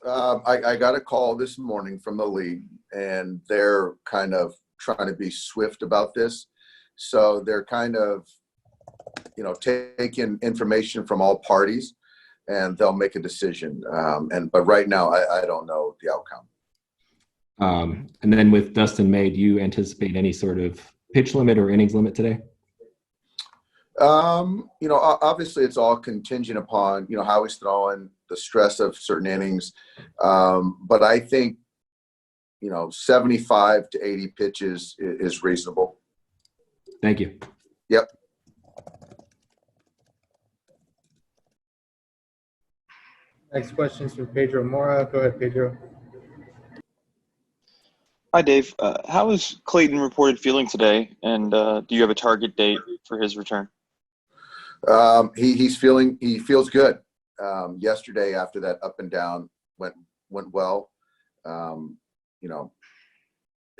I got a call this morning from the league, and they're kind of trying to be swift about this. So they're kind of, taking information from all parties, and they'll make a decision. But right now, I don't know the outcome. And then with Dustin May, do you anticipate any sort of pitch limit or innings limit today? Obviously it's all contingent upon, how he's throwing, the stress of certain innings. But I think, 75 to 80 pitches is reasonable. Thank you. Yep. Next question is from Pedro Moura. Go ahead, Pedro. Hi, Dave. How is Clayton reported feeling today, and do you have a target date for his return? He feels good. Yesterday, after that up and down went well.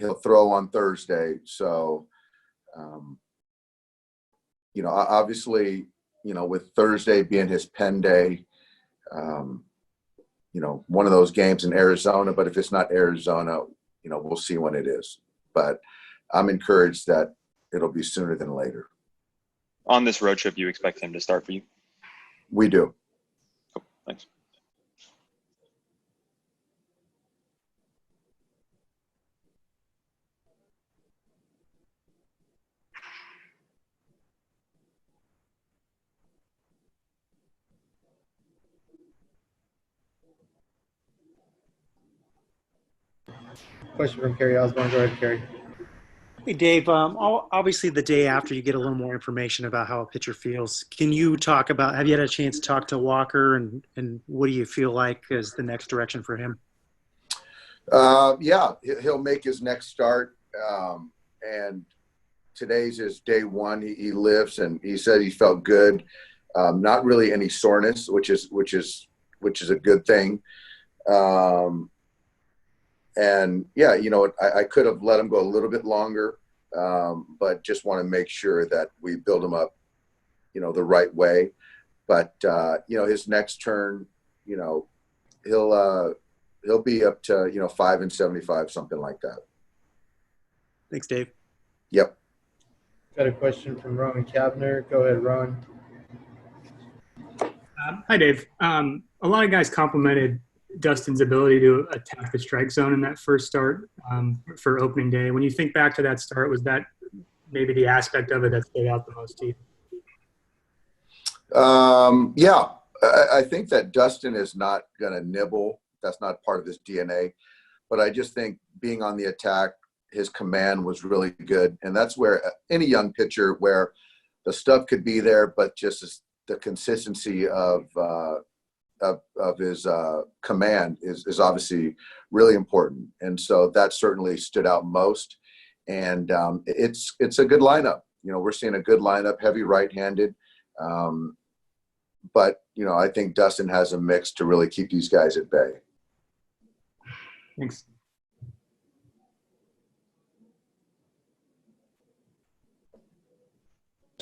He'll throw on Thursday. So, obviously, with Thursday being his pen day, one of those games in Arizona, but if it's not Arizona, we'll see when it is. But I'm encouraged that it'll be sooner than later. On this road trip, you expect him to start for you? We do. Cool. Thanks. Question from caryosborne. Go ahead, Cary. Hey, Dave. Obviously, the day after you get a little more information about how a pitcher feels, can you talk about, have you had a chance to talk to Walker, and what do you feel like is the next direction for him? Yeah, he'll make his next start. And today's his day one. He lifts, and he said he felt good. Not really any soreness, which is a good thing. And yeah, I could have let him go a little bit longer, but just want to make sure that we build him up, the right way. But his next turn, he'll be up to 5 and 75, something like that. Thanks, Dave. Yep. Got a question from Rowan Kavner. Go ahead, Rowan. Hi, Dave. A lot of guys complimented Dustin's ability to attack the strike zone in that first start for opening day. When you think back to that start, was that maybe the aspect of it that stood out the most to you? Yeah, I think that Dustin is not going to nibble. That's not part of his DNA. But I just think being on the attack, his command was really good. And that's where any young pitcher, where the stuff could be there, but just the consistency of his command is obviously really important. And so that certainly stood out most. And it's a good lineup. We're seeing a good lineup, heavy right-handed. But, I think Dustin has a mix to really keep these guys at bay. Thanks.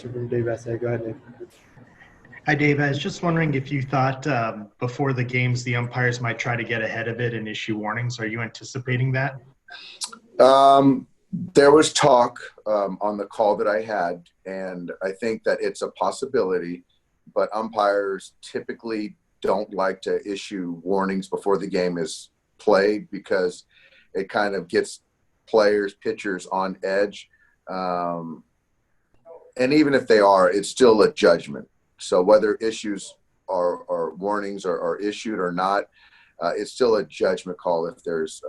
From Dave Vassegh. Go ahead, Dave. Hi, Dave. I was just wondering if you thought before the games the umpires might try to get ahead of it and issue warnings. Are you anticipating that? There was talk on the call that I had, and I think that it's a possibility, but umpires typically don't like to issue warnings before the game is played because it kind of gets players, pitchers on edge. And even if they are, it's still a judgment. So whether issues or warnings are issued or not, it's still a judgment call if there's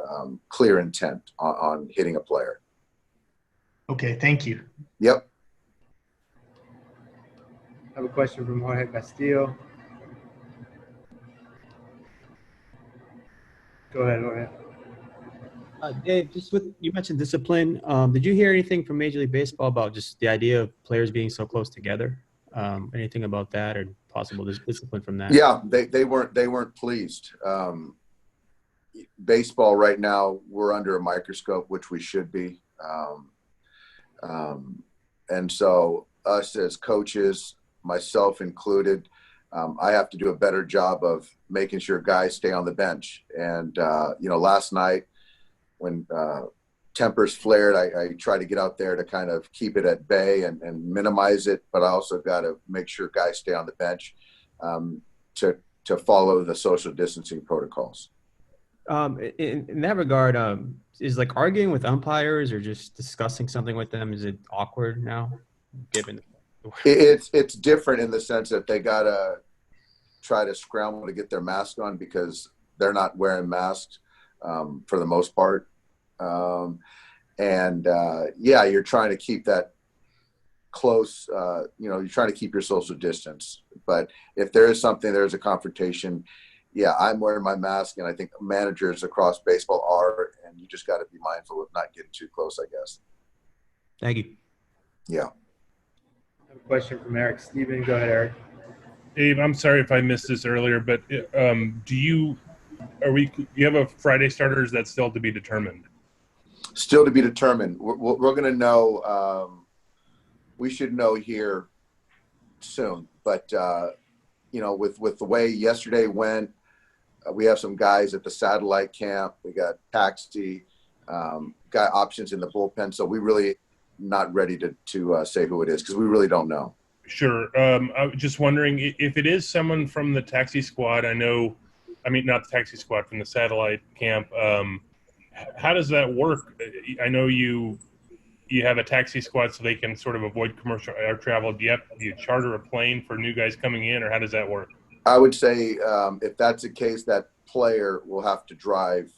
clear intent on hitting a player. Okay, thank you. Yep. I have a question from Jorge Castillo. Go ahead, Jorge. Dave, just you mentioned discipline. Did you hear anything from Major League Baseball about just the idea of players being so close together? Anything about that or possible discipline from that? Yeah, they weren't pleased. Baseball right now, we're under a microscope, which we should be. And so us as coaches, myself included, I have to do a better job of making sure guys stay on the bench. And, last night when tempers flared, I try to get out there to kind of keep it at bay and minimize it. But I also got to make sure guys stay on the bench to follow the social distancing protocols. In that regard, is like arguing with umpires or just discussing something with them, is it awkward now, given? It's different in the sense that they gotta try to scramble to get their mask on because they're not wearing masks for the most part, you're trying to keep that close. You're trying to keep your social distance. But if there is something, there's a confrontation. Yeah, I'm wearing my mask, and I think managers across baseball are, and you just got to be mindful of not getting too close, I guess. Thank you. Yeah. I have a question from Eric Steven. Go ahead, Eric. Dave, I'm sorry if I missed this earlier, but do you have a Friday starter? Or is that still to be determined? Still to be determined. We're going to know. We should know here soon. But with the way yesterday went, we have some guys at the satellite camp. We got taxi, got options in the bullpen. So we really not ready to say who it is because we really don't know. Sure. I was just wondering if it is someone from the taxi squad. Not the taxi squad, from the satellite camp. How does that work? I know you have a taxi squad so they can sort of avoid commercial air travel. Do you charter a plane for new guys coming in, or how does that work? I would say if that's the case, that player will have to drive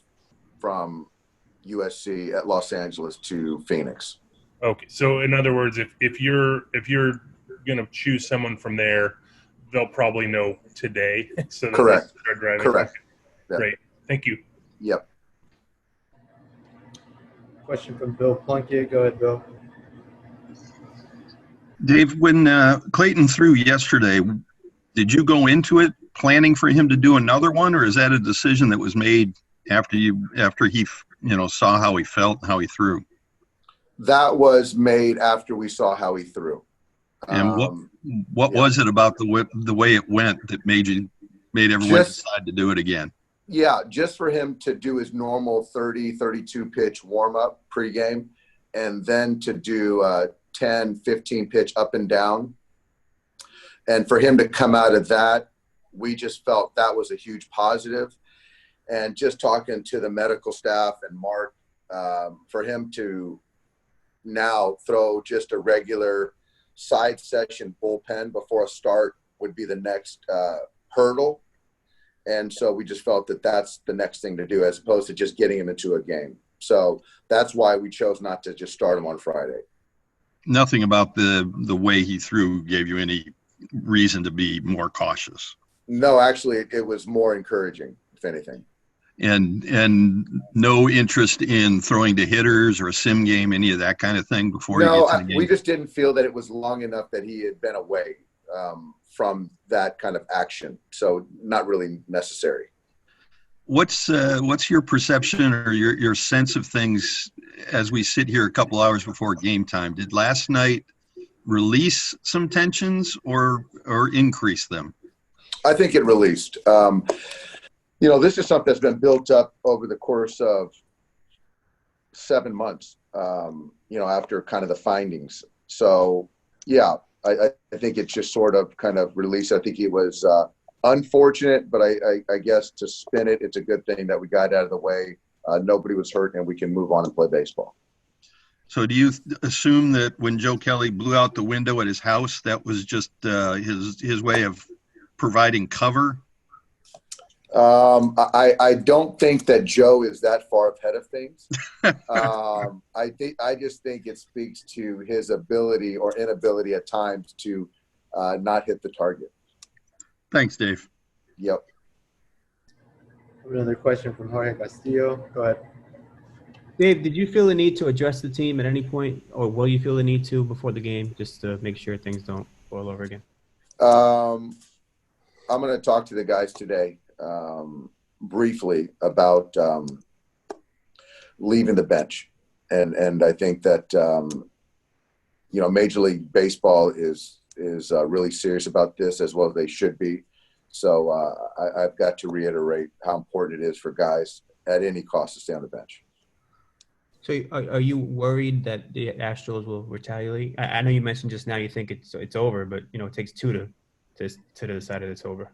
from USC at Los Angeles to Phoenix. Okay, so in other words, if you're going to choose someone from there, they'll probably know today. So that correct. They start driving. Correct. Yep. Great. Thank you. Yep. Question from Bill Plunkett. Go ahead, Bill. Dave, when Clayton threw yesterday, did you go into it planning for him to do another one, or is that a decision that was made after he saw how he felt, how he threw? That was made after we saw how he threw. And what was it about the way it went that made everyone decide to do it again? Yeah, just for him to do his normal 30, 32 pitch warm up pregame, and then to do 10, 15 pitch up and down. And for him to come out of that, we just felt that was a huge positive. And just talking to the medical staff and Mark, for him to now throw just a regular side session bullpen before a start would be the next hurdle. And so we just felt that that's the next thing to do as opposed to just getting him into a game. So that's why we chose not to just start him on Friday. Nothing about the way he threw gave you any reason to be more cautious? No, actually, it was more encouraging, if anything. And no interest in throwing to hitters or a sim game, any of that kind of thing before you get to the game? We just didn't feel that it was long enough that he had been away from that kind of action. So not really necessary. What's your perception or your sense of things as we sit here a couple hours before game time? Did last night release some tensions or increase them? I think it released. This is something that's been built up over the course of 7 months, after kind of the findings. So, yeah, I think it's just sort of kind of released. I think it was unfortunate, but I guess to spin it, it's a good thing that we got out of the way. Nobody was hurt, and we can move on and play baseball. So do you assume that when Joe Kelly blew out the window at his house, that was just his way of providing cover? I don't think that Joe is that far ahead of things. I just think it speaks to his ability or inability at times to not hit the target. Thanks, Dave. Yep. Another question from Jorge Castillo. Go ahead. Dave, did you feel the need to address the team at any point, or will you feel the need to before the game, just to make sure things don't boil over again? I'm going to talk to the guys today briefly about leaving the bench. And I think that, Major League Baseball is really serious about this, as well as they should be. So I've got to reiterate how important it is for guys at any cost to stay on the bench. So are you worried that the Astros will retaliate? I know you mentioned just now you think it's over, but it takes two to decide that it's over.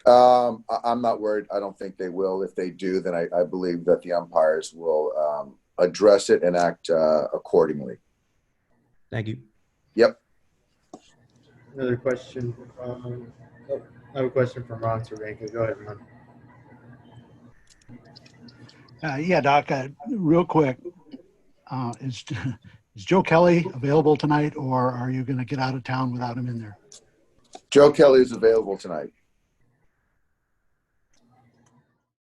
I'm not worried. I don't think they will. If they do, then I believe that the umpires will address it and act accordingly. Thank you. Yep. Another question from, I have a question from Ron Cervenka. Go ahead, Ron. Yeah, Doc, real quick, is Joe Kelly available tonight, or are you going to get out of town without him in there? Joe Kelly is available tonight.